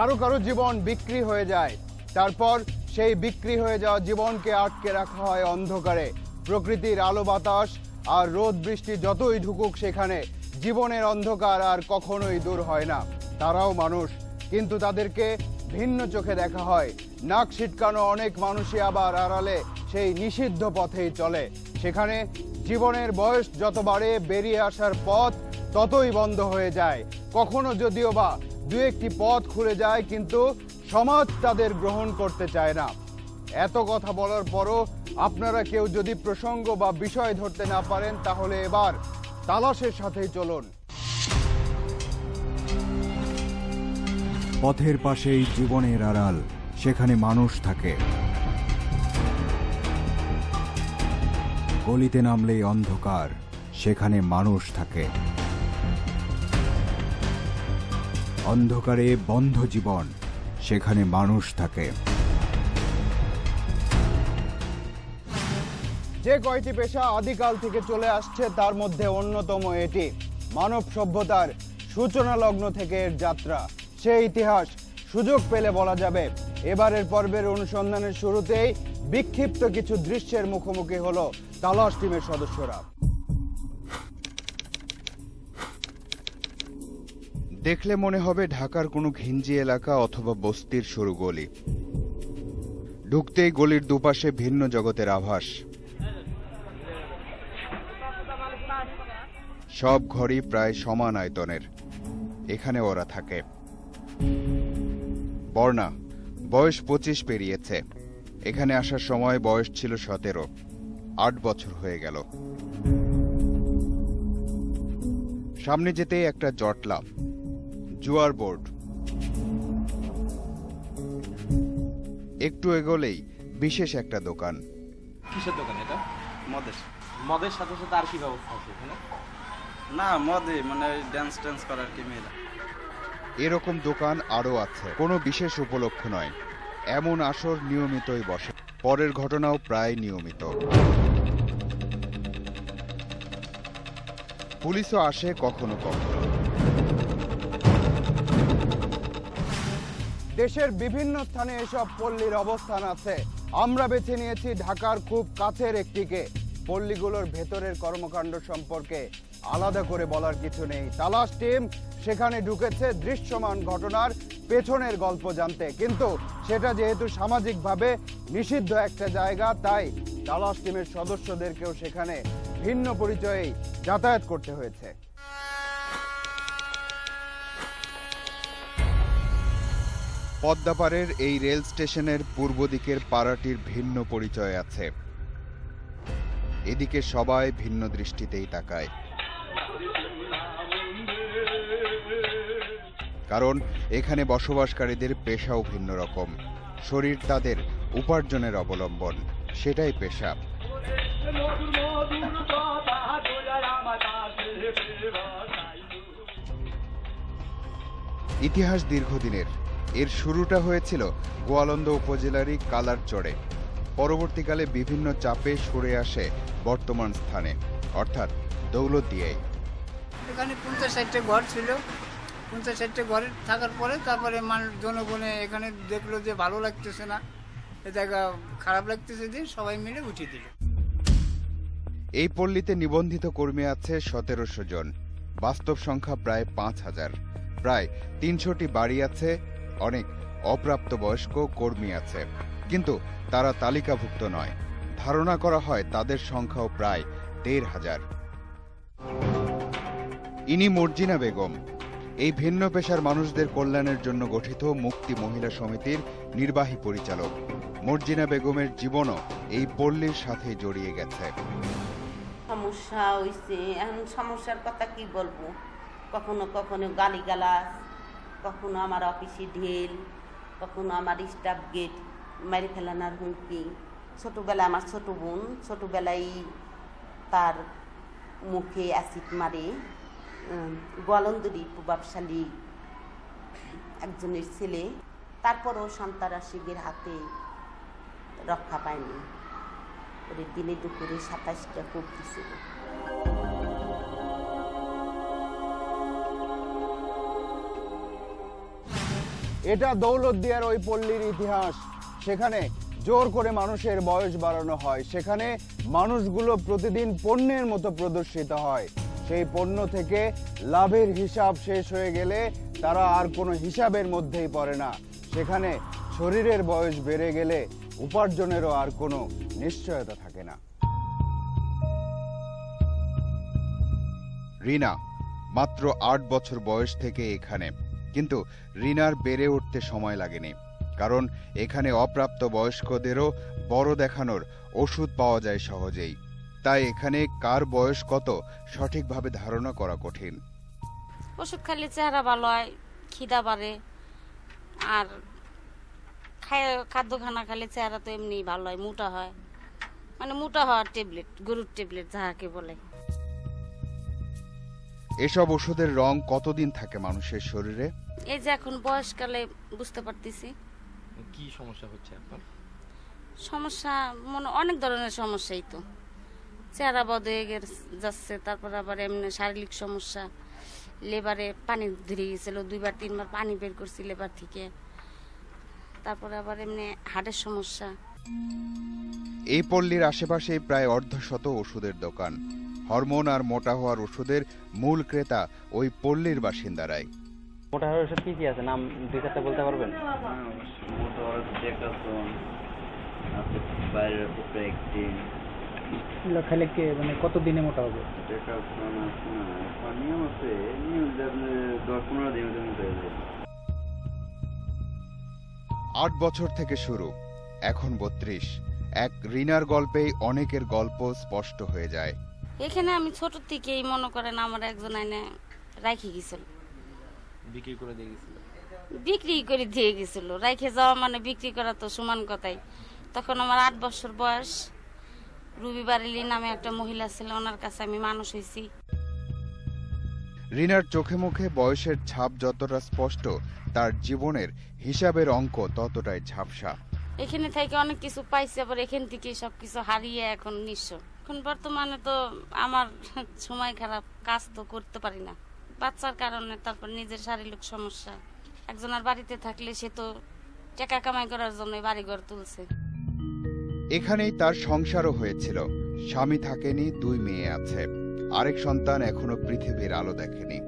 কারো কারো জীবন বিক্রি হয়ে যায়, তারপর সেই বিক্রি হয়ে যাওয়া জীবনকে আটকে রাখা হয় অন্ধকারে। প্রকৃতির আলো বাতাস আর রোদ বৃষ্টি যতই ঢুকুক সেখানে, জীবনের অন্ধকার আর কখনোই দূর হয় না। তারাও মানুষ, কিন্তু তাদেরকে ভিন্ন চোখে দেখা হয়। নাক ছিটকানো অনেক মানুষই আবার আড়ালে সেই নিষিদ্ধ পথেই চলে। সেখানে জীবনের বয়স যত বাড়ে, বেরিয়ে আসার পথ ততই বন্ধ হয়ে যায়। কখনো যদিও বা দু একটি পথ খুলে যায়, কিন্তু সমাজ তাদের গ্রহণ করতে চায় না। এত কথা বলার পরও আপনারা কেউ যদি প্রসঙ্গ বা বিষয় ধরতে না পারেন, তাহলে এবার তালাশের সাথেই চলুন। পথের পাশেই জীবনের আড়াল, সেখানে মানুষ থাকে। গলিতে নামলেই অন্ধকার, সেখানে মানুষ থাকে। অন্ধকারে বন্ধ জীবন, সেখানে মানুষ থাকে। যে কয়টি পেশা আদিকাল থেকে চলে আসছে, তার মধ্যে অন্যতম এটি। মানব সভ্যতার সূচনা লগ্ন থেকে এর যাত্রা, সেই ইতিহাস সুযোগ পেলে বলা যাবে। এবারের পর্বের অনুসন্ধানের শুরুতেই বিক্ষিপ্ত কিছু দৃশ্যের মুখোমুখি হলো তালাশ টিমের সদস্যরা। দেখলে মনে হবে ঢাকার কোনো ঘিঞ্জি এলাকা অথবা বস্তির সরু গলি। ঢুকতেই গলির দুপাশে ভিন্ন জগতের আভাস। সব ঘরই প্রায় সমান আয়তনের। এখানে ওরা থাকে। বর্ণা, বয়স 25 পেরিয়েছে। এখানে আসার সময় বয়স ছিল 17। 8 বছর হয়ে গেল। সামনে যেতেই একটা জটলা, জুয়ার বোর্ড। একটু এগোলেই বিশেষ একটা দোকান। কিসের দোকান এটা? মদের। মদের সাথে সাথে আর কি ব্যবস্থা আছে এখানে? না, মদে মানে ড্যান্স ট্যান্স করার কি মেয়েরা। এরকম দোকান আরো আছে, কোনো বিশেষ উপলক্ষ নয়। এমন আসর নিয়মিতই বসে। পরের ঘটনাও প্রায় নিয়মিত। পুলিশও আসে কখনো কখনো। দেশের বিভিন্ন স্থানে এসব পল্লীর অবস্থান আছে। আমরা বেছে নিয়েছি ঢাকার খুব কাছের একটিকে। পল্লীগুলোর ভেতরের কর্মকাণ্ড সম্পর্কে আলাদা করে বলার কিছু নেই। তালাশ টিম সেখানে ঢুকেছে দৃশ্যমান ঘটনার পেছনের গল্প জানতে, কিন্তু সেটা যেহেতু সামাজিকভাবে নিষিদ্ধ একটা জায়গা, তাই তালাশ টিমের সদস্যদেরকেও সেখানে ভিন্ন পরিচয়েই যাতায়াত করতে হয়েছে। পদ্মাপাড়ের এই রেল স্টেশনের পূর্ব দিকের পাড়াটির ভিন্ন পরিচয় আছে। এদিকে সবাই ভিন্ন দৃষ্টিতেই তাকায়, কারণ এখানে বসবাসকারীদের পেশাও ভিন্ন রকম। শরীর তাদের উপার্জনের অবলম্বন, সেটাই পেশা। ইতিহাস দীর্ঘদিনের। এর শুরুটা হয়েছিল গোয়ালন্দ উপজেলারই কালারচরে। পরবর্তীকালে বিভিন্ন চাপে সরে আসে বর্তমান স্থানে, অর্থাৎ দৌলতদিয়ায়। এখানে 50-60টা ঘর ছিল। 50-60টা ঘরে থাকার পরে তারপরে মানুষ জনগণে এখানে দেখলো যে ভালো লাগতেছে না, এ জায়গা খারাপ লাগতেছে, দিয়ে সবাই মিলে উঠিয়ে দিল। এই পল্লীতে নিবন্ধিত কর্মী আছে 1700 জন। বাস্তব সংখ্যা প্রায় 5000। প্রায় 300টি বাড়ি আছে। অনেক অপ্রাপ্তবয়স্ক কর্মী আছে, কিন্তু তারা তালিকাভুক্ত নয়। ধারণা করা হয় তাদের সংখ্যাও প্রায় 1500। ইনি মর্জিনা বেগম, এই ভিন্ন পেশার মানুষদের কল্যাণের জন্য গঠিত মুক্তি মহিলা সমিতির নির্বাহী পরিচালক। মর্জিনা বেগমের জীবনও এই পল্লীর সাথে জড়িয়ে গেছে। সমস্যা হয়েছে, এখন সমস্যার কথা কি বলবো। কখনো কখনো গালিগালাজ, কখনো আমার অফিসে ঢেল, কখনো আমার স্টাফ গেট মেরে ফেলানোর হুমকি। ছোটোবেলায় আমার ছোটো বোন ছোটোবেলায় তার মুখে অ্যাসিড মারে। গোয়ালন্দরি প্রভাবশালী একজনের ছেলে, তারপরও সন্ত্রাসীদের হাতে রক্ষা পায়নি। ওদের দিনে দুপুরে 27টা কোপ দিছিল। এটা দৌলতদিয়ার ওই পল্লীর ইতিহাস। সেখানে জোর করে মানুষের বয়স বাড়ানো হয়, সেখানে মানুষগুলো প্রতিদিন পণ্যের মতো প্রদর্শিত হয়। সেই পণ্য থেকে লাভের হিসাব শেষ হয়ে গেলে তারা আর কোনো হিসাবের মধ্যেই পড়ে না। সেখানে শরীরের বয়স বেড়ে গেলে উপার্জনেরও আর কোনো নিশ্চয়তা থাকে না। রিনা মাত্র 8 বছর বয়স থেকে এখানে, কিন্তু রিনার বেড়ে উঠতে সময় লাগেনি, কারণ এখানে অপ্রাপ্ত বয়স্কদেরও বড় দেখানোর ওষুধ পাওয়া যায় সহজেই। তাই এখানে কার বয়স কত সঠিকভাবে ধারণা করা কঠিন। ওষুধ খাইলে চেহারা ভালো হয়, খিদা বাড়ে, আর খাদ্য খানা খাইলে চেহারা তো এমনি ভালো হয়, মোটা হয়, মানে মোটা হওয়ার ট্যাবলেট, গরুর ট্যাবলেট যাহাকে বলে। এসব ওষুধের রং কতদিন থাকে মানুষের শরীরে? এই যে এখন বয়সকালে বুঝতে পারতেছি। কি সমস্যা হচ্ছে আপনার? সমস্যা মনে অনেক ধরনের সমস্যাই তো, চেহারা বদ হয়ে যাচ্ছে, তারপর আবার এমনি শারীরিক সমস্যা, লেবারে পানি ধরে গেছিল, 2-3 বার পানি বের করছি লেবার থেকে, তারপরে আবার এমনি হার্টের সমস্যা। এই পল্লীর আশেপাশে প্রায় অর্ধশত ওষুধের দোকান। হরমোন আর মোটা হওয়ার ওষুধের মূল ক্রেতা ওই পল্লীর বাসিন্দারাই। মোটা হওয়ার ওষুধ কি কি আছে, নাম 2-4টা বলতে পারবেন? মোটা হওয়ার ডেকাসন, বাইরের একদিন এগুলো খেলে কি মানে কত দিনে মোটা হবে? ডেকাসন আছে না, নিয়ম আছে, নিয়ম 10-15 দিনের মধ্যে হয়ে যায়। 8 বছর থেকে শুরু, এখন 32। এক রিনার গল্পেই অনেকের গল্প স্পষ্ট হয়ে যায়। এখানে আমি ছোট থেকেই মনে করেন আমার একজন আইনে রাখি গেছিল, বিক্রি করে দিয়ে গেছিল। বিক্রি করে দিয়ে গেছিল, রাইখে যাওয়া মানে বিক্রি করা তো সমান কথাই। তখন আমার 8 বছর বয়স। রুবি বারেলি নামে একটা মহিলা ছিল, ওনার কাছে আমি মানুষ হয়েছি। রিনার চোখে মুখে বয়সের ছাপ যতটা স্পষ্ট, তার জীবনের হিসাবের অঙ্ক ততটাই ঝাপসা। এখানে থেকে অনেক কিছু পাইছি, আবার এখান থেকে সবকিছু হারিয়ে এখন নিঃস্ব। এখন বর্তমানে তো আমার সময় খারাপ, কাজ তো করতে পারি না বাচ্চার কারণে, তারপর নিজের শারীরিক সমস্যা। একজনের বাড়িতে থাকলে সে তো টাকা কামাই করার জন্য বাড়িঘর তুলছে। এখানেই তার সংসারও হয়েছিল, স্বামী থাকেনি, 2 মেয়ে আছে, আরেক সন্তান এখনো পৃথিবীর আলো দেখেনি।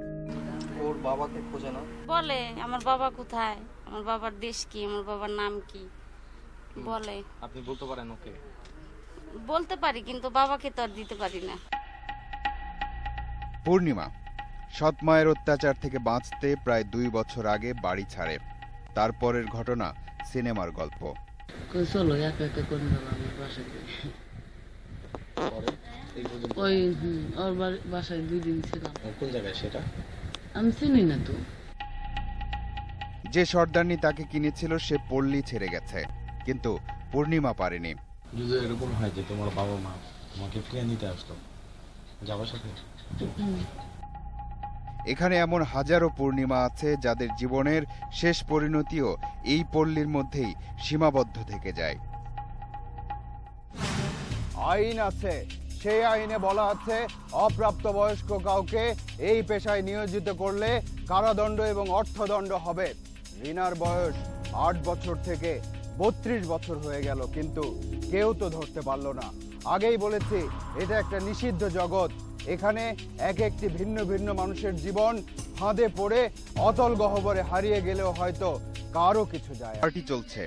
ওর বাবাকে খোঁজে না? বলে আমার বাবা কোথায়, আমার বাবার দেশ কি, আমার বাবার নাম কি বলে। আপনি বলতে পারেন ওকে? বলতে পারি, কিন্তু বাবাকে তো আর দিতে পারি না। পূর্ণিমা সৎ মায়ের অত্যাচার থেকে বাঁচতে প্রায় 2 বছর আগে বাড়ি ছাড়ে। তারপরের ঘটনা সিনেমার গল্প। চলো একা একা করে নিলাম বাসায়, ওই ওর বাসায় 2 দিন ছিলাম। কোন জায়গায় সেটা? আমি চিনি না তো। যে সর্দারনি তাকে কিনেছিল সে পল্লী ছেড়ে গেছে, কিন্তু পূর্ণিমা পারেনি। যদি এরকম হয় যে তোমার বাবা মা তোমাকে ফিরিয়ে নিতে আসতো, যাবার সাথে? এখানে এমন হাজারো পূর্ণিমা আছে যাদের জীবনের শেষ পরিণতিও এই পল্লীর মধ্যেই সীমাবদ্ধ থেকে যায়। আইন আছে, সেই আইনে বলা আছে অপ্রাপ্তবয়স্ক কাউকে এই পেশায় নিয়োজিত করলে কারাদণ্ড এবং অর্থদণ্ড হবে। রিনার বয়স 8 বছর থেকে 32 বছর হয়ে গেল, কিন্তু কেউ তো ধরতে পারলো না। আগেই বলেছি এটা একটা নিষিদ্ধ জগৎ। এখানে এক একটি ভিন্ন ভিন্ন মানুষের জীবন ফাঁদে পড়ে অতল গহ্বরে হারিয়ে গেলেও হয়তো কারো কিছু যায়। পার্টি চলছে,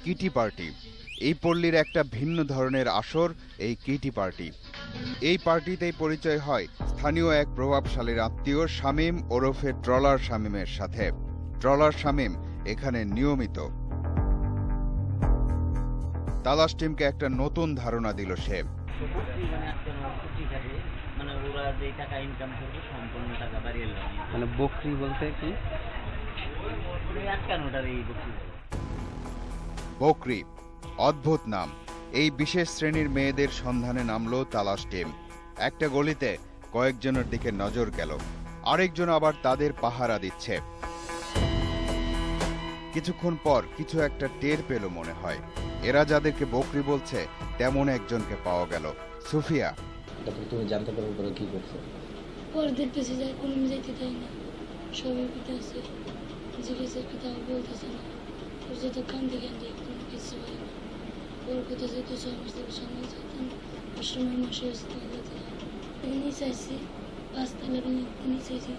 কিটি পার্টি। এই পল্লীর একটা ভিন্ন ধরনের আসর এই কিটি পার্টি। এই পার্টিতেই পরিচয় হয় স্থানীয় এক প্রভাবশালীর আত্মীয় শামীম ওরফে ট্রলার শামীমের সাথে। ট্রলার শামীম এখানে নিয়মিত। তালাশ টিমকে একটা নতুন ধারণা দিল সে। মানে ওরা যে টাকা ইনকাম করবে সম্পূর্ণ টাকা বাড়িয়ে নেবে। মানে বকরি বলতে কি? আটকানোটার এই বকরি। বকরি অদ্ভুত নাম। এই বিশেষ শ্রেণীর মেয়েদের সন্ধানে নামলো তালাশ টিম। একটা গলিতে কয়েকজনের দিকে নজর গেল, আরেকজন আবার তাদের পাহারা দিচ্ছে। কিছুক্ষণ পর কিছু একটা টের পেল মনে হয়। এরা যাদেরকে বকরি বলছে তেমন একজনকে পাওয়া গেল, সুফিয়া। তুমি জানতে পারো পরে কি করছো? পরে দেখতেছি যাই কোনো যাইতে দেয় না, সবাই পিতা আছে। জিজ্ঞাসা কথা বলতেছে না, ওর যেতে কান্দে কান্দে কোনো কিছু হয় না। ওর কথা যেহেতু 6 মাস থেকে সামনে যেতাম, ওর সময় মাসে আসতে যেতে এমনি চাইছি 5 তালের এমনি চাইছি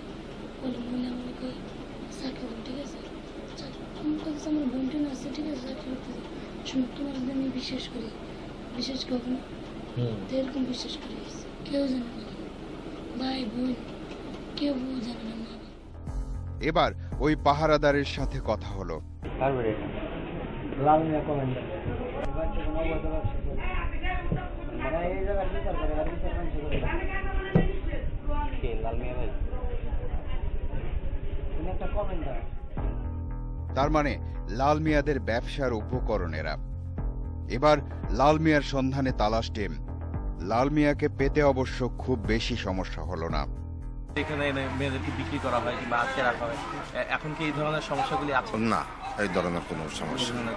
বলে মনে আমাকে চাকরি করো, ঠিক আছে? আমার কাছে আমার বোনটেন আছে, ঠিক আছে, চাকরি করতেছে। শুনো, তোমার যদি আমি বিশ্বাস করি, বিশ্বাস করবো না? তো এরকম বিশ্বাস করি, কেউ জানে না, ভাই বোন কেউ জানে না। এবার ওই পাহারাদারের সাথে কথা হলো। লালমিয়া কমান্ডার কোনো অবৈধ ব্যবসা করে, মানে এই জায়গায় বিচার করে আর বিচার কাজ করে। কে লালমিয়া ভাই? তিনি একটা কমান্ডার। তার মানে লাল মিয়াদের ব্যবসার উপকরণেরা। এবার লাল মিয়ার সন্ধানে তালাশ টিম। লাল মিয়াকে পেতে অবশ্য খুব বেশি সমস্যা হলো না। এখানে মেয়েদেরকে বিক্রি করা হয় কিংবা আটকে রাখা হয়, এখন কি এই ধরনের সমস্যাগুলি আছে? না, এই ধরনের কোনো সমস্যা নেই।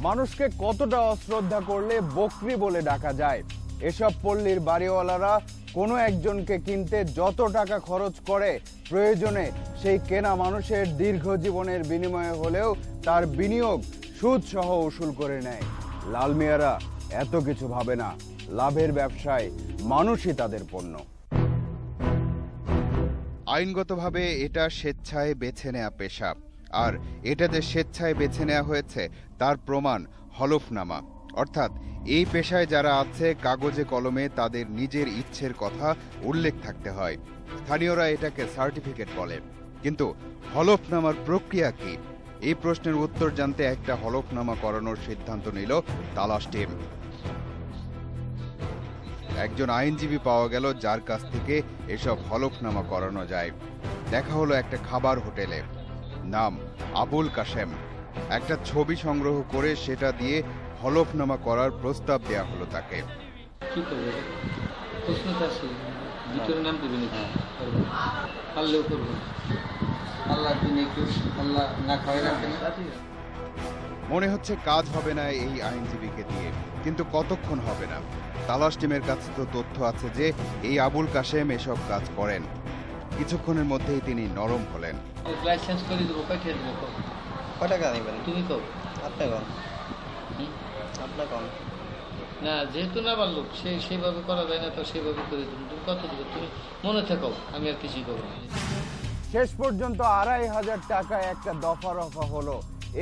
মানুষকে কতটা অশ্রদ্ধা করলে বকরি বলে ডাকা যায়? এসব পল্লীর বাড়িওয়ালারা কোনো একজনকে কিনতে যত টাকা খরচ করে, প্রয়োজনে সেই কেনা মানুষের দীর্ঘ জীবনের বিনিময়ে হলেও তার বিনিয়োগ সুদ সহ উসুল করে নেয়। লাল মিয়ারা এত কিছু ভাবে না, লাভের ব্যবসায় মানুষই তাদের পণ্য। আইনগতভাবে এটা স্বেচ্ছায় বেছে নেওয়া পেশা, আর এটা যে স্বেচ্ছায় বেছে নেওয়া হয়েছে তার প্রমাণ হলফনামা। অর্থাৎ এই পেশায় যারা আছে, কাগজে কলমে তাদের নিজের ইচ্ছের কথা উল্লেখ থাকতে হয়। স্থানীয়রা এটাকে সার্টিফিকেট বলে। কিন্তু হলফনামার প্রক্রিয়া কি? এই প্রশ্নের উত্তর জানতে একটা হলফনামা করানোর সিদ্ধান্ত নিল তালাশ টিম। একজন আইনজীবী পাওয়া গেল যার কাছ থেকে এসব হলফনামা করানো যায়। দেখা হলো একটা খাবার হোটেলে, নাম আবুল কাশেম। একটা ছবি সংগ্রহ করে সেটা দিয়ে হলফনামা করার প্রস্তাব দেয়া হলো তাকে। কি করবে? প্রশ্ন তো আছে, ভিতরে নাম দেবেন, পারলেও করবো। আল্লাহ দিন একটু আল্লাহ না খাওয়াই রাখেন। মনে হচ্ছে কাজ হবে না এই আইনজীবীকে দিয়ে, কিন্তু কতক্ষণ হবে না। তালাশ টিমের কাছে তো তথ্য আছে যে এই আবুল কাশেম এসব কাজ করেন। কিছুক্ষণের মধ্যেই তিনি নরম হলেন। লাইসেন্স করে দেবো, পাঠিয়ে দেবো। কয় টাকা নেবেন? তুমি কও। আপনি কম, আপনার কম না, যেহেতু না পারলো সেইভাবে করা যায় না, তো সেইভাবে করে দেবো। তুমি কত দেবো? তুমি মনে থাকো, আমি আর কিছুই করবো না। শেষ পর্যন্ত 2500 টাকায় একটা দফা রফা হলো।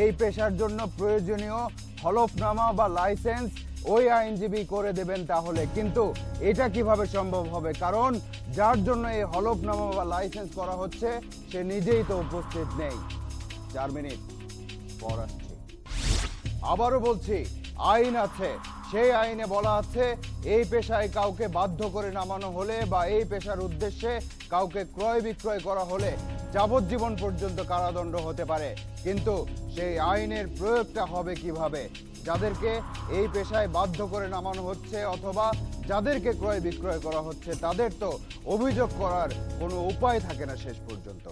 এই পেশার জন্য প্রয়োজনীয় হলফনামা বা লাইসেন্স ওই আইনজীবী করে দেবেন তাহলে। কিন্তু এটা কিভাবে সম্ভব হবে? কারণ যার জন্য এই হলফনামা বা লাইসেন্স করা হচ্ছে সে নিজেই তো উপস্থিত নেই। 4 মিনিট পর আসছি। আবারও বলছি, আইন আছে, সেই আইনে বলা আছে এই পেশায় কাউকে বাধ্য করে নামানো হলে বা এই পেশার উদ্দেশ্যে কাউকে ক্রয় বিক্রয় করা হলে যাবজ্জীবন পর্যন্ত কারাদণ্ড হতে পারে। কিন্তু সেই আইনের প্রয়োগটা হবে কিভাবে? যাদেরকে এই পেশায় বাধ্য করে নামানো হচ্ছে অথবা যাদেরকে ক্রয় বিক্রয় করা হচ্ছে তাদের তো অভিযোগ করার কোনো উপায় থাকে না শেষ পর্যন্ত।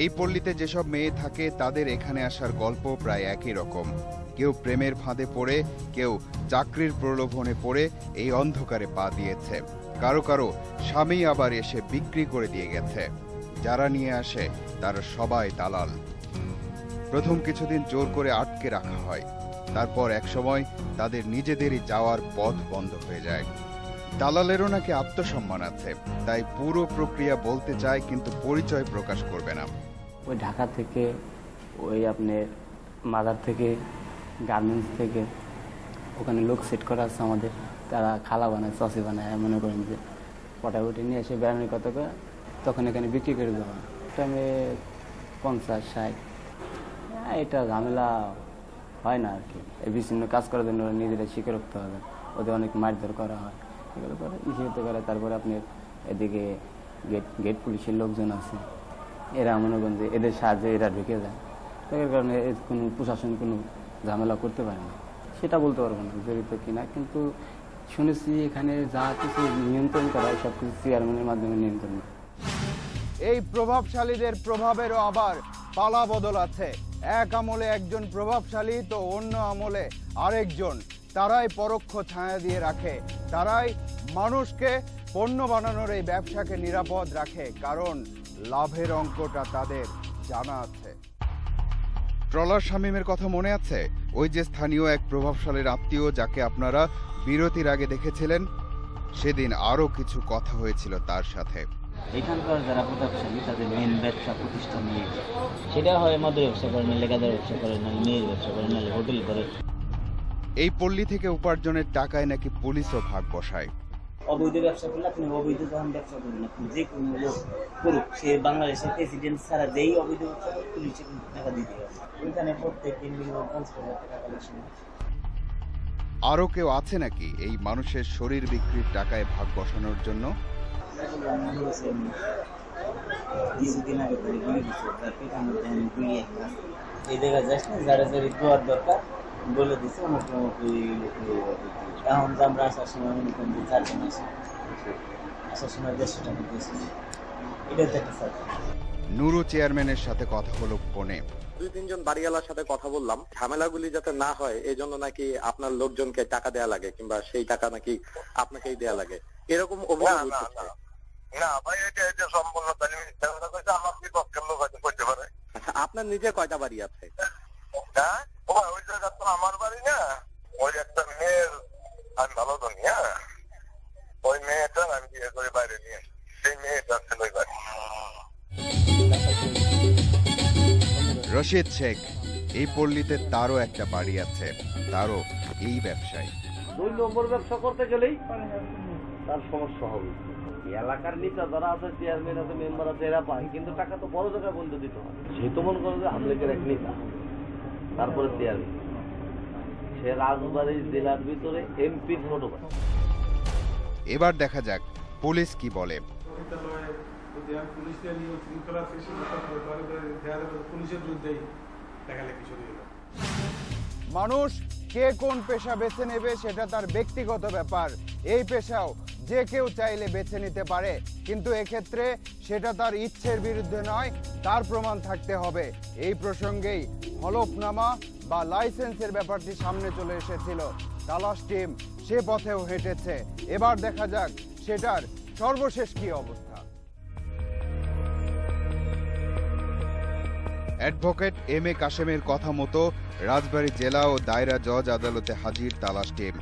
এই পল্লীতে যেসব মেয়ে থাকে তাদের এখানে আসার গল্প প্রায় একই রকম। কেউ প্রেমের ফাঁদে পড়ে, কেউ চাকরির প্রলোভনে পড়ে এই অন্ধকারে পা দিয়েছে। কারো কারো স্বামী আবার এসে বিক্রি করে দিয়ে গেছে। যারা নিয়ে আসে তারা সবাই দালাল। প্রথম কিছুদিন জোর করে আটকে রাখা হয়, তারপর একসময় তাদের নিজেদেরই যাওয়ার পথ বন্ধ হয়ে যায়। দালালেরও নাকি আত্মসম্মান আছে, তাই পুরো প্রক্রিয়া বলতে চায় কিন্তু পরিচয় প্রকাশ করবে না। ওই ঢাকা থেকে, ওই আপনার মাদার থেকে, গার্মেন্টস থেকে ওখানে লোক সেট করা আছে আমাদের। তারা খালা বানায়, সসি বানায়, মনে করেন যে পটাপটি নিয়ে এসে বেড়ানোর কথা করে তখন এখানে বিক্রি করে দেওয়া। টাইমে 50-60 এটা ঝামেলা হয় না আর কি। এই বিভিন্ন কাজ করার জন্য নিজেরা শিখে রাখতে হবে। ওদের অনেক মারধর করা হয়, এগুলো করে নিষিদ্ধ করে। তারপরে আপনার এদিকে গেট পুলিশের লোকজন আছে, এরা মনে করেন যে এদের সাহায্যে এরা ঢুকে যায়। তো এর কারণে কোনো প্রশাসন কোনো ঝামেলা করতে পারে না। সেটা বলতে পারবো না জড়িত কিনা, কিন্তু শুনেছি এখানে যা কিছু নিয়ন্ত্রণ করা হয় সব কিছু চেয়ারম্যানের মাধ্যমে নিয়ন্ত্রণ। এই প্রভাবশালীদের প্রভাবেরও আবার পালা বদল আছে। এক আমলে একজন প্রভাবশালী তো অন্য আমলে আরেকজন। তারাই পরোক্ষ ছায়া দিয়ে রাখে, তারাই মানুষকে পণ্য বানানোর এই ব্যবসাকে নিরাপদ রাখে। কারণ লাভের অঙ্কটা তাদের জানা আছে। ট্রলার শামীমের কথা মনে আছে? ওই যে স্থানীয় এক প্রভাবশালীর আত্মীয় যাকে আপনারা বিরতির আগে দেখেছিলেন, সেদিন আরো কিছু কথা হয়েছিল তার সাথে। এখানকার যারা প্রতাপশালী তাদের মেন ব্যবসা প্রতিষ্ঠান নিয়ে, সেটা হয় মদের ব্যবসা করে, নাহলে গাঁজার ব্যবসা করে, নাহলে মেয়ের ব্যবসা করে, নাহলে হোটেল করে। এই পল্লী থেকে উপার্জনের টাকায় নাকি পুলিশও ভাগ বসায়। অবৈধ ব্যবসা করলে আপনি অবৈধ যখন ব্যবসা করবেন, আপনি যে কোনো লোক করুক, সে বাংলাদেশের প্রেসিডেন্ট ছাড়া যেই অবৈধ ব্যবসা করে পুলিশে কিন্তু টাকা দিতে হবে। এখানে প্রত্যেক দিন মিনিমাম 50,000 টাকা কালেকশন হয়। আরো কেউ আছে নাকি এই মানুষের শরীর বিক্রির টাকায় ভাগ বসানোর জন্য? কিছুদিন আগে করে গুলি দিচ্ছে, তার পেটের মধ্যে গুলি একটা এই দেখা যাস না, যারা যারা দোয়ার দরকার বলে দিচ্ছে অমুক অমুক। এখন তো আমরা আসার সময় মনে করেন যে 4 জন আসি, আসার সময় 150 টাকা দিয়েছি। এটা তো একটা সাথে নুরু চেয়ারম্যানের সাথে কথা হলো ফোনে। 2-3 জন বাড়িওয়ালার সাথে কথা বললাম, ঝামেলাগুলি যাতে না হয় এই জন্য নাকি আপনার লোকজনকে টাকা দেয়া লাগে, কিংবা সেই টাকা নাকি আপনাকেই দেয়া লাগে, এরকম অভিযোগ উঠছে। না ভাই, এটা সম্পূর্ণ আমার বিপক্ষের লোক হয়তো করতে পারে। আচ্ছা, আপনার নিজে কয়টা বাড়ি আছে? হ্যাঁ, ওই জায়গা তো আমার বাড়ি না, ওই একটা মেয়ের আমি ভালো জানি। হ্যাঁ, ওই মেয়েটার আমি বিয়ে করে বাইরে নিয়ে, সেই মেয়েটা ছিল ওই বাড়ি। রশিদ শেখ, এই পল্লীতে তারও একটা বাড়ি আছে, তারও এই ব্যবসায়। 2 নম্বর ব্যবসা করতে গেলেই তার সমস্যা হবে। এলাকার নেতা যারা আছে, চেয়ারম্যান আছে, মেম্বার আছে, এরা পায়, কিন্তু টাকা তো বড় জায়গায় বন্ধ দিতে হয়। সে তো মনে করে যে আমলেকের এক নেতা, তারপরে চেয়ারম্যান, সে রাজবাড়ি জেলার ভিতরে এমপির ছোট ভাই। এবার দেখা যাক পুলিশ কি বলে। মানুষ কে কোন পেশা বেছে নেবে সেটা তার ব্যক্তিগত ব্যাপার। এই পেশাও যে কেউ চাইলে বেছে নিতে পারে, কিন্তু এক্ষেত্রে সেটা তার ইচ্ছের বিরুদ্ধে নয়, তার প্রমাণ থাকতে হবে। এই প্রসঙ্গেই হলফনামা বা লাইসেন্সের ব্যাপারটি সামনে চলে এসেছিল। তালাশ টিম সে পথেও হেঁটেছে। এবার দেখা যাক সেটার সর্বশেষ কি অবস্থা। অ্যাডভোকেট এম এ কাশেমের কথা মতো রাজবাড়ী জেলা ও দায়রা জজ আদালতে হাজির তালাশ টিম।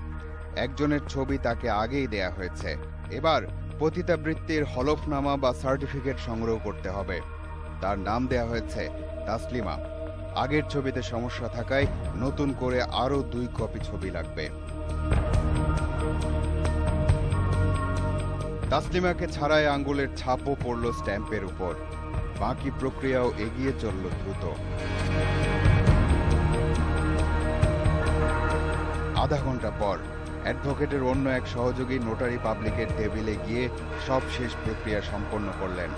একজনের ছবি তাকে আগেই দেয়া হয়েছে, এবার পতিতাবৃত্তির হলফনামা বা সার্টিফিকেট সংগ্রহ করতে হবে। তার নাম দেয়া হয়েছে তাসলিমা। আগের ছবিতে সমস্যা থাকায় নতুন করে আরও 2 কপি ছবি লাগবে। তাসলিমাকে ছাড়াই আঙ্গুলের ছাপও পড়ল স্ট্যাম্পের উপর। বাকি প্রক্রিয়াও এগিয়ে চলল দ্রুত। আধা ঘন্টা পর অ্যাডভোকেটের অন্য এক সহযোগী নোটারি পাবলিকের টেবিলে গিয়ে সব শেষ প্রক্রিয়া সম্পন্ন করলেন।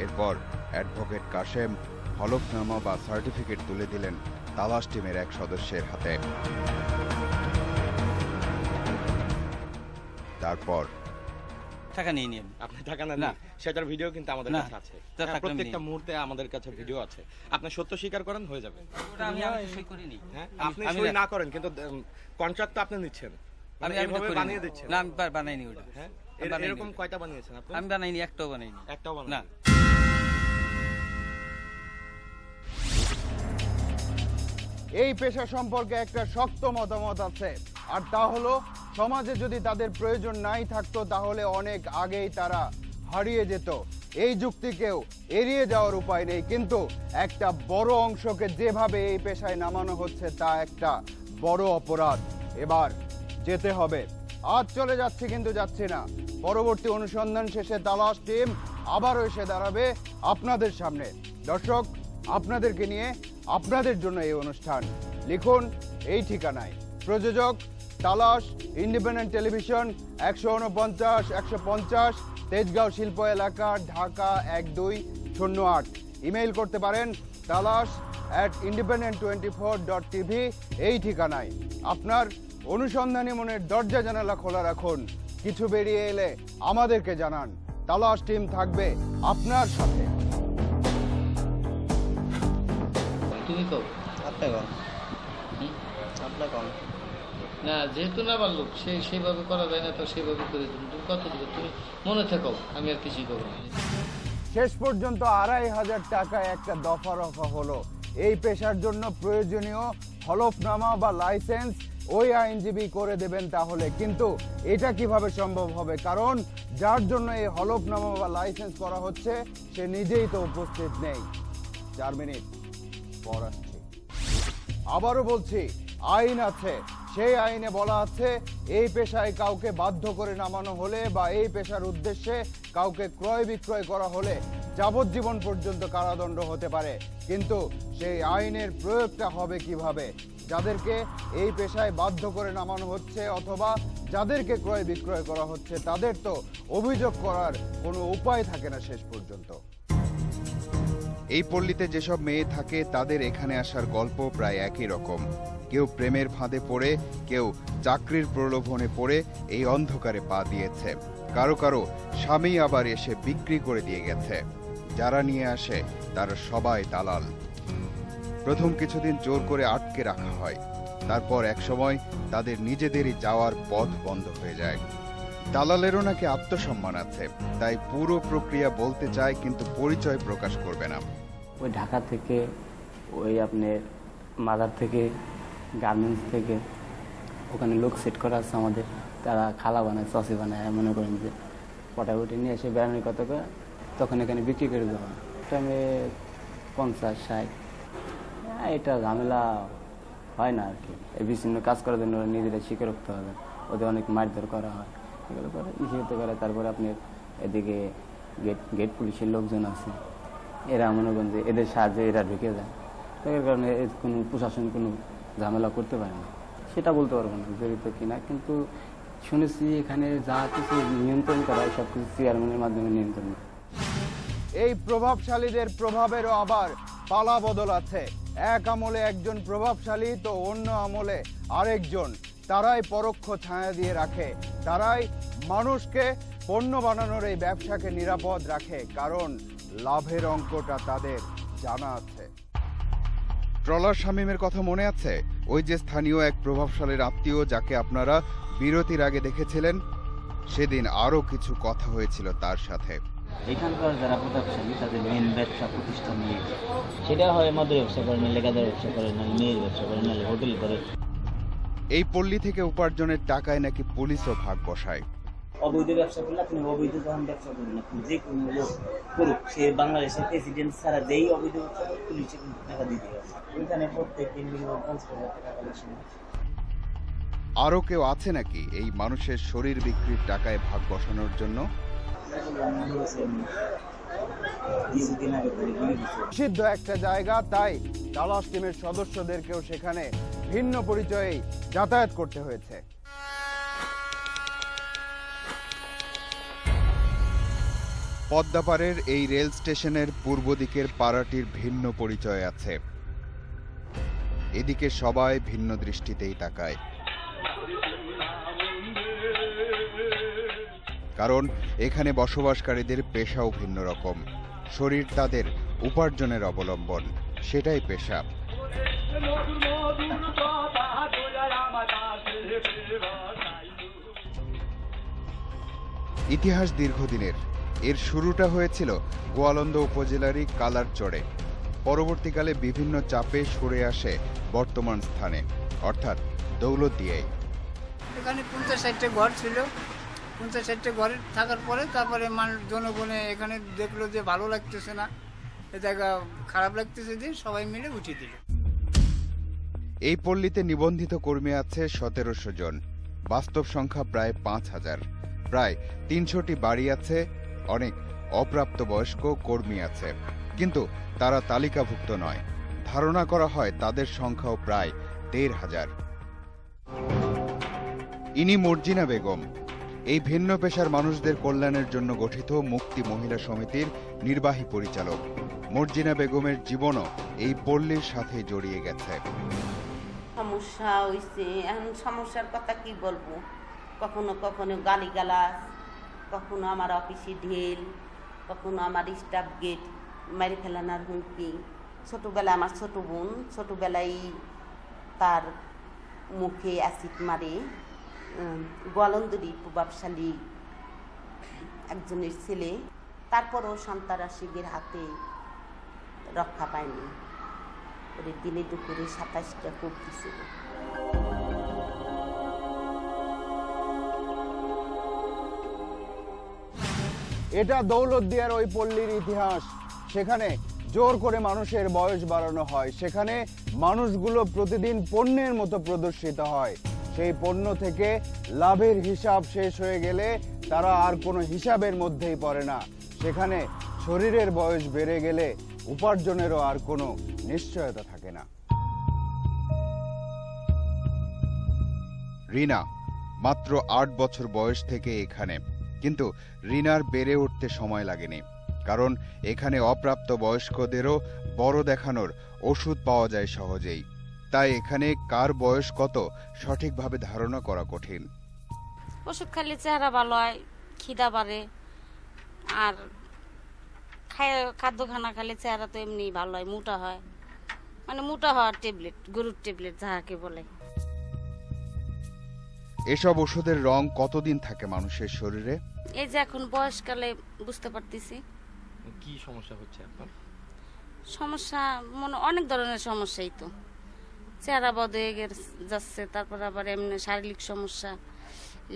এরপর অ্যাডভোকেট কাশেম হলফনামা বা সার্টিফিকেট তুলে দিলেন তালাশ টিমের এক সদস্যের হাতে। তারপর টাকা নিয়ে নিন। আপনি টাকা না, সেটার ভিডিও কিন্তু আমাদের কাছে আছে। প্রত্যেকটা মুহূর্তে আমাদের কাছে ভিডিও আছে। আপনি সত্য স্বীকার করেন, হয়ে যাবে। আমি সই করিনি। হ্যাঁ, আপনি সই না করেন, কিন্তু কন্ট্রাক্ট তো আপনি নিচ্ছেন, আমি এইভাবে বানিয়ে দিচ্ছেন। না, আমি বানাইনি ওটা। হ্যাঁ, এরকম কয়টা বানিয়েছেন আপনি? আমি বানাইনি, একটাও বানাইনি। একটাও বানাইনি না। এই পেশা সম্পর্কে একটা শক্ত মতামত আছে, আর তা হলো সমাজে যদি তাদের প্রয়োজন নাই থাকতো তাহলে অনেক আগেই তারা হারিয়ে যেত। এই যুক্তিকেও এড়িয়ে যাওয়ার উপায় নেই, কিন্তু একটা বড় অংশকে যেভাবে এই পেশায় নামানো হচ্ছে তা একটা বড় অপরাধ। এবার যেতে হবে। আজ চলে যাচ্ছি, কিন্তু যাচ্ছি না। পরবর্তী অনুসন্ধান শেষে তালাশ টিম আবারও এসে দাঁড়াবে আপনাদের সামনে। দর্শক, আপনাদেরকে নিয়ে, আপনাদের জন্য এই অনুষ্ঠান। লিখুন এই ঠিকানায়। প্রযোজক তালাশ, ইন্ডিপেন্ডেন্ট টেলিভিশন, 149-150, তেজগাঁও শিল্প এলাকা, ঢাকা 1208। ইমেইল করতে পারেন talas@independent24.tv এই ঠিকানায়। আপনার অনুসন্ধানী মনের দরজা জানালা খোলা রাখুন। কিছু বেরিয়ে এলে আমাদেরকে জানান। তালাশ টিম থাকবে আপনার সাথে। তুমি কও, আপনি কম আপনার কম না, যেহেতু না পারলো সেইভাবে করা যায় না, তো সেইভাবে করে তুমি কত দিবে, তুমি মনে থাকো, আমি আর কিছুই করবো না। শেষ পর্যন্ত ২৫০০ টাকায় একটা দফা রফা হলো। এই পেশার জন্য প্রয়োজনীয় হলফনামা বা লাইসেন্স ওই আইনজীবী করে দেবেন তাহলে, কিন্তু এটা কিভাবে সম্ভব হবে? কারণ যার জন্য এই হলফনামা বা লাইসেন্স করা হচ্ছে সে নিজেই তো উপস্থিত নেই। 4 মিনিট পর আসছি। আবারও বলছি, আইন আছে, সেই আইনে বলা আছে এই পেশায় কাউকে বাধ্য করে নামানো হলে বা এই পেশার উদ্দেশ্যে কাউকে ক্রয় বিক্রয় করা হলে যাবজ্জীবন পর্যন্ত কারাদণ্ড হতে পারে। কিন্তু সেই আইনের প্রয়োগটা হবে কিভাবে? যাদেরকে এই পেশায় বাধ্য করে নামানো হচ্ছে অথবা যাদেরকে ক্রয় বিক্রয় করা হচ্ছে তাদের তো অভিযোগ করার কোনো উপায় থাকে না শেষ পর্যন্ত। এই পল্লীতে যেসব মেয়ে থাকে তাদের এখানে আসার গল্প প্রায় একই রকম। কেউ প্রেমের ফাঁদে পড়ে, কেউ চাকরির প্রলোভনে পড়ে এই অন্ধকারে পা দিয়েছে। কারো কারো স্বামী আবার এসে বিক্রি করে দিয়ে গেছে। যারা নিয়ে আসে তারা সবাই দালাল। প্রথম কিছুদিন জোর করে আটকে রাখা হয়, তারপর একসময় তাদের নিজেদেরই যাওয়ার পথ বন্ধ হয়ে যায়। দালালেরও নাকি আত্মসম্মান আছে, তাই পুরো প্রক্রিয়া বলতে চায় কিন্তু পরিচয় প্রকাশ করবে না। ওই ঢাকা থেকে, ওই আপনার মাদার থেকে, গার্মেন্টস থেকে ওখানে লোক সেট করা আছে আমাদের। তারা খালা বানায়, সসি বানায়, মনে করেন যে পটাপটি নিয়ে এসে বেড়ানোর কথা করে তখন এখানে বিক্রি করে দেওয়া হয়। টাইমে 50-60 এটা ঝামেলা হয় না আর কি। এই বিভিন্ন কাজ করার জন্য নিজেরা শিখে রাখতে হবে। ওদের অনেক মারধর করা হয়, এগুলো করে নিষিদ্ধ করে। তারপরে আপনার এদিকে গেট পুলিশের লোকজন আছে, এরা মনে করেন যে এদের সাহায্যে এরা ঢুকে যায়। এর কারণে কোনো প্রশাসন কোনো ঝামেলা করতে পারে না। সেটা বলতে পারবো না জড়িত কিনা, কিন্তু শুনেছি এখানে যা কিছু নিয়ন্ত্রণ করা হয় সব কিছু চেয়ারম্যানের মাধ্যমে নিয়ন্ত্রণ। এই প্রভাবশালীদের প্রভাবেরও আবার পালা বদল আছে। এক আমলে একজন প্রভাবশালী তো অন্য আমলে আরেকজন। তারাই পরোক্ষ ছায়া দিয়ে রাখে, তারাই মানুষকে পণ্য বানানোর এই ব্যবসাকে নিরাপদ রাখে, কারণ লাভের অঙ্কটা তাদের জানা আছে। ট্রলার শামীমের কথা মনে আছে? ওই যে স্থানীয় এক প্রভাবশালীর আত্মীয় যাকে আপনারা বিরতির আগে দেখেছিলেন, সেদিন আরো কিছু কথা হয়েছিল তার সাথে। এখানকার যারা প্রতাপশালী তাদের মেন ব্যবসা প্রতিষ্ঠান নিয়ে, সেটা হয় মদের ব্যবসা করে, নাহলে গাঁজার ব্যবসা করে, নাহলে মেয়ের ব্যবসা করে, নাহলে হোটেল করে। এই পল্লী থেকে উপার্জনের টাকায় নাকি পুলিশও ভাগ বসায়। অবৈধ ব্যবসা করলে আপনি অবৈধ যখন ব্যবসা করবেন, আপনি যে কোনো লোক করুক, সে বাংলাদেশের প্রেসিডেন্ট ছাড়া যেই অবৈধ ব্যবসা করে পুলিশে কিন্তু টাকা দিতে হবে। এখানে প্রত্যেক দিন মিনিমাম 50,000 টাকা কালেকশন। আরো কেউ আছে নাকি এই মানুষের শরীর বিক্রির টাকায় ভাগ বসানোর জন্য? সিদ্ধ একটা জায়গা, তাই তালাশ টিমের সদস্যদেরকেও সেখানে ভিন্ন পরিচয়ে যাতায়াত করতে হয়েছে। পদ্মাপাড়ের এই রেল স্টেশনের পূর্ব দিকের পাড়াটির ভিন্ন পরিচয় আছে। এদিকে সবাই ভিন্ন দৃষ্টিতেই তাকায়, কারণ এখানে বসবাসকারীদের পেশাও ভিন্ন রকম। শরীর তাদের উপার্জনের অবলম্বন, সেটাই পেশা। ইতিহাস দীর্ঘদিনের। এর শুরুটা হয়েছিল গোয়ালন্দ উপজেলারই কালারচরে। পরবর্তীকালে বিভিন্ন চাপে সরে আসে বর্তমান স্থানে, অর্থাৎ দৌলতদিয়ায়। এখানে 50-60টা ঘর ছিল। 50-60টা ঘরে থাকার পরে তারপরে জনগণে এখানে দেখলো যে ভালো লাগতেছে না, এ জায়গা খারাপ লাগতেছে, দিয়ে সবাই মিলে উঠিয়ে দিল। এই পল্লীতে নিবন্ধিত কর্মী আছে 1700 জন, বাস্তব সংখ্যা প্রায় 5000। প্রায় 300টি বাড়ি আছে, অনেক অপ্রাপ্তবয়স্ক কর্মী আছে, কিন্তু তারা তালিকাভুক্ত নয়। ধারণা করা হয় তাদের সংখ্যাও প্রায় 1500। ইনি মর্জিনা বেগম, এই ভিন্ন পেশার মানুষদের কল্যাণের জন্য গঠিত মুক্তি মহিলা সমিতির নির্বাহী পরিচালক। মর্জিনা বেগমের জীবনও এই পল্লীর সাথে জড়িয়ে গেছে। সমস্যা হয়েছে, এখন সমস্যার কথা কি বলবো, কখনো কখনো গালিগালাজ, কখনো আমার অফিসে ঢেল, কখনো আমার স্টাফ গেট মেরে ফেলানোর হুমকি। ছোটোবেলায় আমার ছোটো বোন ছোটোবেলায় তার মুখে অ্যাসিড মারে গোয়ালন্দরি প্রভাবশালী একজনের ছেলে। তারপরও সন্ত্রাসীদের হাতে রক্ষা পায়নি। ওদের দিনে দুপুরে 27টা কূপ দিছিল। এটা দৌলতদিয়ার ওই পল্লীর ইতিহাস। সেখানে জোর করে মানুষের বয়স বাড়ানো হয়, সেখানে মানুষগুলো প্রতিদিন পণ্যের মতো প্রদর্শিত হয়। সেই পণ্য থেকে লাভের হিসাব শেষ হয়ে গেলে তারা আর কোনো হিসাবের মধ্যেই পড়ে না। সেখানে শরীরের বয়স বেড়ে গেলে উপার্জনেরও আর কোনো নিশ্চয়তা থাকে না। রিনা মাত্র 8 বছর বয়স থেকে এখানে, কিন্তু রিনার বেড়ে উঠতে সময় লাগেনি, কারণ এখানে অপ্রাপ্ত বয়স্কদেরও বড় দেখানোর ওষুধ পাওয়া যায় সহজেই। তাই এখানে কার বয়স কত সঠিকভাবে ধারণা করা কঠিন। ওষুধ খালি চেহারা ভালো হয়, খিদা বাড়ে, আর খাদ্য খানা খালি চেহারা তো এমনি ভালো হয়, মোটা হয়, মানে মোটা হওয়ার ট্যাবলেট, গরুর ট্যাবলেট যাহাকে বলে। এসব ওষুধের রং কতদিন থাকে মানুষের শরীরে? এই যে এখন বয়সকালে বুঝতে পারতেছি। কি সমস্যা হচ্ছে আপনার? সমস্যা মনে অনেক ধরনের সমস্যাই তো, চেহারা বদ হয়ে যাচ্ছে, তারপর আবার এমনি শারীরিক সমস্যা,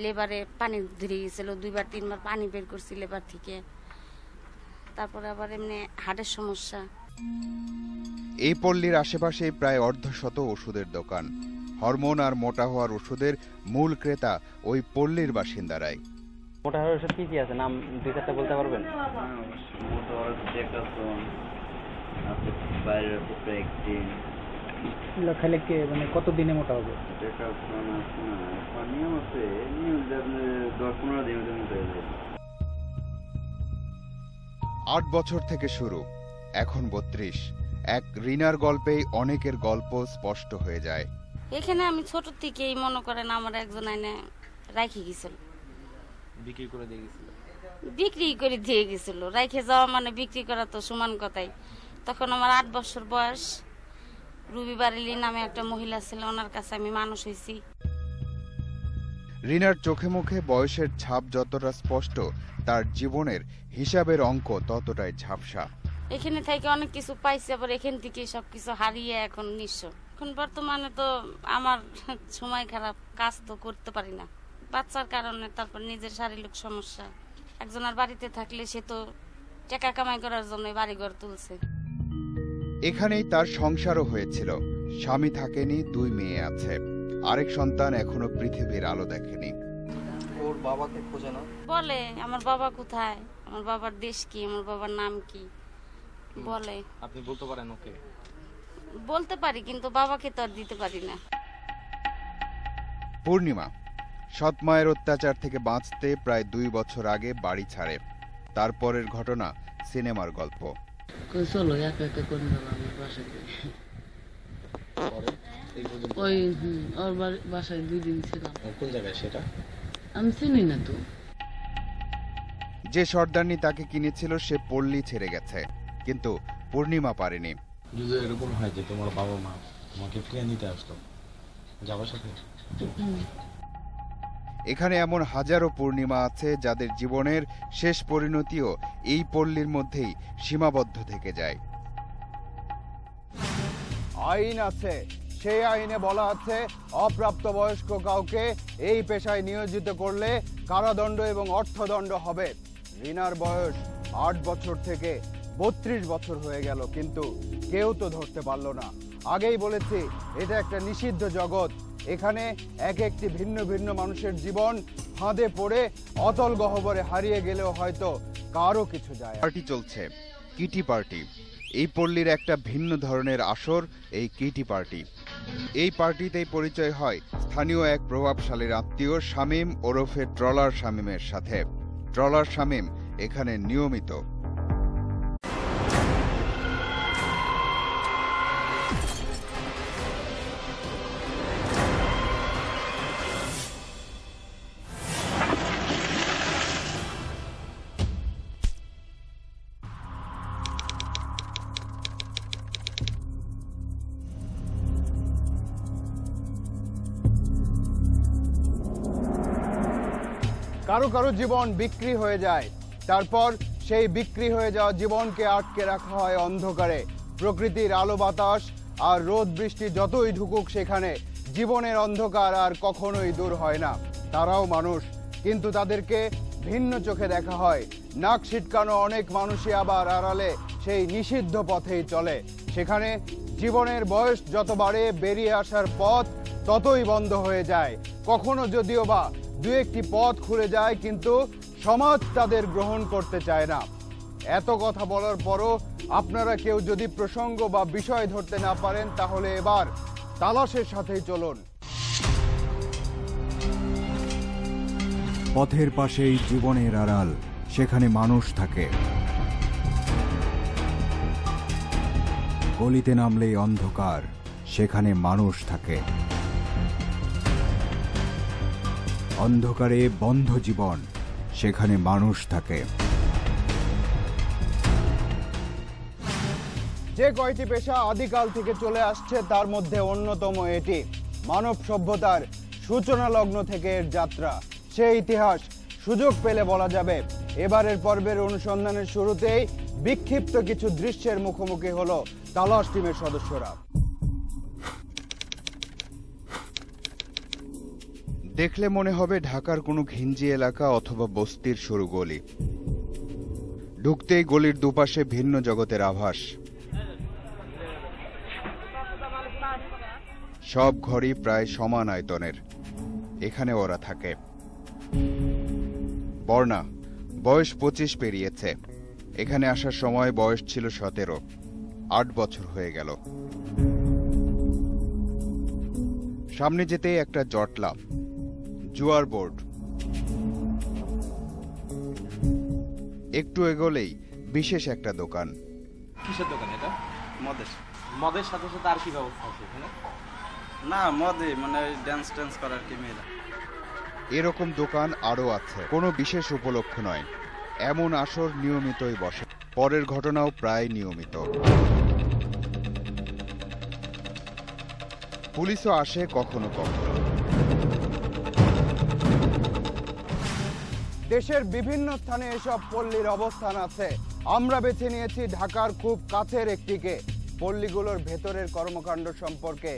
লেবারে পানি ধরে গেছিল, 2-3 বার পানি বের করছি লেবার থেকে, তারপরে আবার এমনি হার্টের সমস্যা। এই পল্লীর আশেপাশে প্রায় অর্ধশত ওষুধের দোকান। হরমোন আর মোটা হওয়ার ওষুধের মূল ক্রেতা ওই পল্লীর বাসিন্দারাই। মোটা হওয়ার ওষুধ কি কি আছে, নাম 2-4টা বলতে পারবেন? মোটা হওয়ার ডেকাসন আছে, বাইরের উপরে একদিন খেলে কে মানে কত দিনে মোটা হবে? ডেকাসন আছে না, নিয়ম আছে, নিয়ম আপনি 10-15 দিনের জন্য হয়ে যাবে। 8 বছর থেকে শুরু, এখন 32। এক রিনার গল্পেই অনেকের গল্প স্পষ্ট হয়ে যায়। এখানে আমি ছোট থেকেই মনে করেন আমার একজন আইনে রাখি গেছিল, বিক্রি করে দিয়ে গেছিল। বিক্রি করে দিয়ে গেছিল, রাখে যাওয়া মানে বিক্রি করা তো সমান কথাই। তখন আমার 8 বছর বয়স। রুবি বারেলি নামে একটা মহিলা ছিল, ওনার কাছে আমি মানুষ হয়েছি। রিনার চোখে মুখে বয়সের ছাপ যতটা স্পষ্ট, তার জীবনের হিসাবের অঙ্ক ততটাই ঝাপসা। এখানে থেকে অনেক কিছু পাইছি, আবার এখান থেকে সবকিছু হারিয়ে এখন নিঃস্ব। এখন বর্তমানে তো আমার সময় খারাপ, কাজ তো করতে পারি না বাচ্চার কারণে, তারপর নিজের শারীরিক সমস্যা। একজনের বাড়িতে থাকলে সে তো টাকা কামাই করার জন্য বাড়িঘর তুলছে। এখানেই তার সংসারও হয়েছিল, স্বামী থাকেনি, 2 মেয়ে আছে, আরেক সন্তান এখনো পৃথিবীর আলো দেখেনি। ওর বাবাকে খোঁজে না, বলে আমার বাবা কোথায়, আমার বাবার দেশ কি, আমার বাবার নাম কি বলে। আপনি বলতে পারেন ওকে? বলতে পারি, কিন্তু বাবাকে তো আর দিতে পারি না। পূর্ণিমা সৎ মায়ের অত্যাচার থেকে বাঁচতে প্রায় 2 বছর আগে বাড়ি ছাড়ে। তারপরের ঘটনা সিনেমার গল্প। চলো একা একা করে নিলাম বাসাতে, ওই ওর বাসায় 2 দিন ছিলাম। কোন জায়গায় সেটা? আমি চিনি না তো। যে সর্দারনি তাকে কিনেছিল সে পল্লী ছেড়ে গেছে, কিন্তু পূর্ণিমা পারেনি। যদি এরকম হয় যে তোমার বাবা মা তোমাকে ফিরিয়ে নিতে আসলো, যাবার সাথে? এখানে এমন হাজারো পূর্ণিমা আছে যাদের জীবনের শেষ পরিণতিও এই পল্লীর মধ্যেই সীমাবদ্ধ থেকে যায়। আইন আছে, সেই আইনে বলা আছে অপ্রাপ্তবয়স্ক কাউকে এই পেশায় নিয়োজিত করলে কারাদণ্ড এবং অর্থদণ্ড হবে। রিনার বয়স 8 বছর থেকে 32 বছর হয়ে গেল, কিন্তু কেউ তো ধরতে পারলো না। আগেই বলেছি এটা একটা নিষিদ্ধ জগৎ। এখানে এক একটি ভিন্ন ভিন্ন মানুষের জীবন ফাঁদে পড়ে অতল গহ্বরে হারিয়ে গেলেও হয়তো কারো কিছু যায়। পার্টি চলছে, কিটি পার্টি। এই পল্লীর একটা ভিন্ন ধরনের আসর এই কিটি পার্টি। এই পার্টিতেই পরিচয় হয় স্থানীয় এক প্রভাবশালীর আত্মীয় শামীম ওরফে ট্রলার শামীমের সাথে। ট্রলার শামীম এখানে নিয়মিত। কারো কারো জীবন বিক্রি হয়ে যায়, তারপর সেই বিক্রি হয়ে যাওয়া জীবনকে আটকে রাখা হয় অন্ধকারে। প্রকৃতির আলো বাতাস আর রোদ বৃষ্টি যতই ঢুকুক সেখানে জীবনের অন্ধকার আর কখনোই দূর হয় না। তারাও মানুষ, কিন্তু তাদেরকে ভিন্ন চোখে দেখা হয়। নাক ছিটকানো অনেক মানুষই আবার আড়ালে সেই নিষিদ্ধ পথেই চলে। সেখানে জীবনের বয়স যত বাড়ে বেরিয়ে আসার পথ ততই বন্ধ হয়ে যায়। কখনো যদিও বা দু একটি পথ খুলে যায়, কিন্তু সমাজ তাদের গ্রহণ করতে চায় না। এত কথা বলার পরও আপনারা কেউ যদি প্রসঙ্গ বা বিষয় ধরতে না পারেন, তাহলে এবার তালাশের সাথেই চলুন। পথের পাশেই জীবনের আড়াল, সেখানে মানুষ থাকে। গলিতে নামলেই অন্ধকার, সেখানে মানুষ থাকে। অন্ধকারে বন্ধ জীবন, সেখানে মানুষ থাকে। যে কয়টি পেশা আদিকাল থেকে চলে আসছে তার মধ্যে অন্যতম এটি। মানব সভ্যতার সূচনা লগ্ন থেকে এর যাত্রা, সেই ইতিহাস সুযোগ পেলে বলা যাবে। এবারের পর্বের অনুসন্ধানের শুরুতেই বিক্ষিপ্ত কিছু দৃশ্যের মুখোমুখি হলো তালাশ টিমের সদস্যরা। দেখলে মনে হবে ঢাকার কোনো ঘিঞ্জি এলাকা অথবা বস্তির সরু গলি। ঢুকতেই গলির দুপাশে ভিন্ন জগতের আভাস। সব ঘরই প্রায় সমান আয়তনের। এখানে ওরা থাকে। বর্ণা, বয়স 25 পেরিয়েছে। এখানে আসার সময় বয়স ছিল 17। 8 বছর হয়ে গেল। সামনে যেতেই একটা জটলা, জুয়ার বোর্ড। একটু এগোলেই বিশেষ একটা দোকান। কিসের দোকান এটা? মদের। মদের সাথে সাথে আর কি ব্যবস্থা আছে এখানে? না, মদে মানে ডান্স টান্স করার কি মেয়েরা। এরকম দোকান আরো আছে, কোনো বিশেষ উপলক্ষ নয়। এমন আসর নিয়মিতই বসে। পরের ঘটনাও প্রায় নিয়মিত। পুলিশও আসে কখনো কখনো। দেশের বিভিন্ন স্থানে এসব পল্লীর অবস্থান আছে। আমরা বেছে নিয়েছি ঢাকার খুব কাছের একটিকে। পল্লীগুলোর ভেতরের কর্মকাণ্ড সম্পর্কে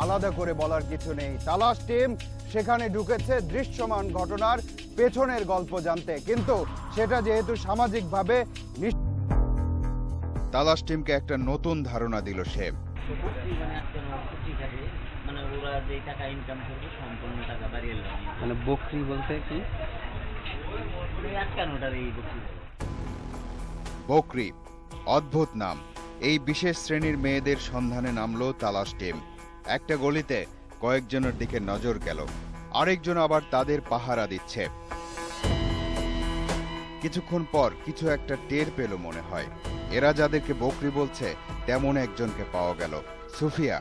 আলাদা করে বলার কিছু নেই। তালাশ টিম সেখানে ঢুকেছে দৃশ্যমান ঘটনার পেছনের গল্প জানতে, কিন্তু সেটা যেহেতু সামাজিকভাবে। তালাশ টিমকে একটা নতুন ধারণা দিল সে। মানে ওরা যে টাকা ইনকাম করবে সম্পূর্ণ টাকা বাড়িয়ে নেবে। মানে বকরি বলতে কি? বকরি, অদ্ভুত নাম। এই বিশেষ শ্রেণীর মেয়েদের সন্ধানে নামলো তালাশ টিম। একটা গলিতে কয়েকজনের দিকে নজর গেল, আরেকজন আবার তাদের পাহারা দিচ্ছে। কিছুক্ষণ পর কিছু একটা টের পেল মনে হয়। এরা যাদেরকে বকরি বলছে তেমন একজনকে পাওয়া গেল, সুফিয়া।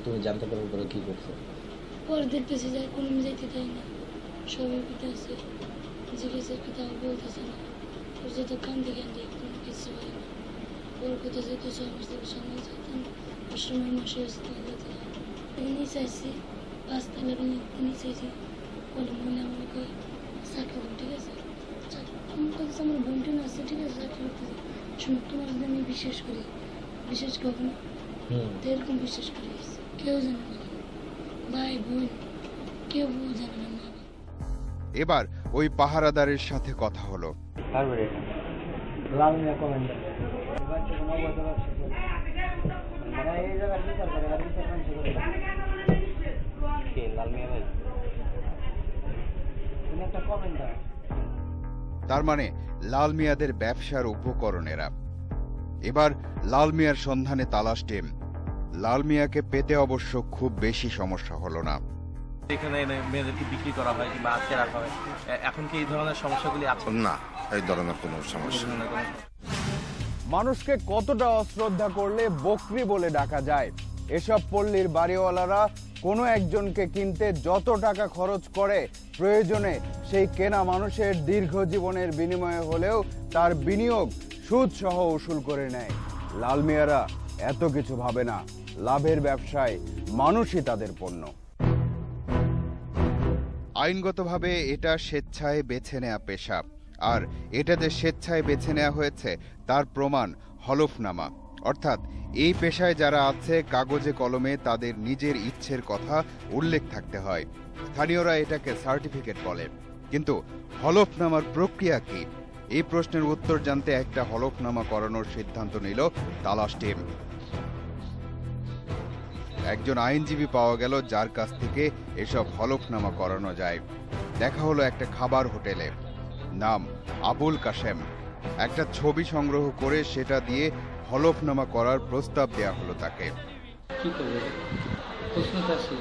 তুমি জানতে পারো বলে কি করছো? পরদের পেছে যায়, কোনো যাইতে দেয় না। সবাই পিঠে আছে, জিজ্ঞাসার কথা বলতেছে না। ওর যে তো কান্দে কান্দে কোনো কিছু হয় না। ওর কথা যে কিছু আমার থেকে সামনে যেতাম, ওর সময় মাসে আসতে হতে এমনি চাইছি 5 তালের এমনি চাইছি। বলে মনে আমাকে চাকরি করো, ঠিক আছে? আমার কাছে আমার বোনটেন আছে, ঠিক আছে? চাকরি করতেছে। শুনো, তোমার যদি আমি বিশ্বাস করি, বিশ্বাস করবো না? তো এরকম বিশ্বাস করি, কেউ জানে না, ভাই বোন কেউ জানে না। এবার ওই পাহারাদারের সাথে কথা হলো। লালমিয়া কমান্ডার কোনো অবৈধ ব্যবসা করে, মানে এই জায়গায় বিচার করে আর বিচার কাজ করে। কে লালমিয়া ভাই? তুমি একটা কমান্ডার। তার মানে লাল মিয়াদের ব্যবসার উপকরণেরা। এবার লাল মিয়ার সন্ধানে তালাশ টিম। লাল মিয়াকে পেতে অবশ্য খুব বেশি সমস্যা হলো না। এখানে মেয়েদেরকে বিক্রি করা হয় কিংবা আটকে রাখা হয়, এখন কি এই ধরনের সমস্যাগুলি আছে? না, এই ধরনের কোনো সমস্যা। মানুষকে কতটা অশ্রদ্ধা করলে বকরি বলে ডাকা যায়? এসব পল্লীর বাড়িওয়ালারা কোনো একজনকে কিনতে যত টাকা খরচ করে, প্রয়োজনে সেই কেনা মানুষের দীর্ঘ জীবনের বিনিময়ে হলেও তার বিনিয়োগ সুদ সহ উসুল করে নেয়। লাল মিয়ারা এত কিছু ভাবে না। লাভের ব্যবসায় মানুষই তাদের পণ্য। আইনগতভাবে এটা স্বেচ্ছায় বেছে নেয়া পেশা, আর এটা যে স্বেচ্ছায় বেছে নেওয়া হয়েছে তার প্রমাণ হলফনামা, অর্থাৎ এই পেশায় যারা আছে কাগজে কলমে তাদের নিজের ইচ্ছের কথা উল্লেখ থাকতে হয়। স্থানীয়রা এটাকে সার্টিফিকেট বলে। কিন্তু হলফনামার প্রক্রিয়া কি? এই প্রশ্নের উত্তর জানতে একটা হলফনামা করানোর সিদ্ধান্ত নিল তালাশ টিম। একজন আইনজীবী পাওয়া গেল যার কাছ থেকে এসব হলফনামা করানো যায়। দেখা হলো একটা খাবার হোটেলে, নাম আবুল কাশেম। একটা ছবি সংগ্রহ করে সেটা দিয়ে হলফনামা করার প্রস্তাব দেয়া হলো তাকে। কি করবে? প্রশ্ন তো আছে,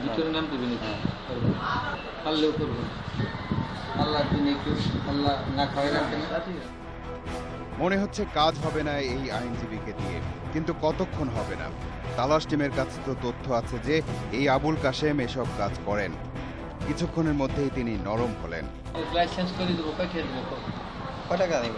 ভিতরে নাম দেবেন, পারলেও করবো। আল্লাহ দিনে কেউ আল্লাহ না খাওয়াই রাখেন। মনে হচ্ছে কাজ হবে না এই আইনজীবীকে দিয়ে, কিন্তু কতক্ষণ হবে না। তালাশ টিমের কাছে তো তথ্য আছে যে এই আবুল কাশেম এসব কাজ করেন। কিছুক্ষণের মধ্যেই তিনি নরম হলেন। লাইসেন্স করে দেবো, কয় টাকা দেবো?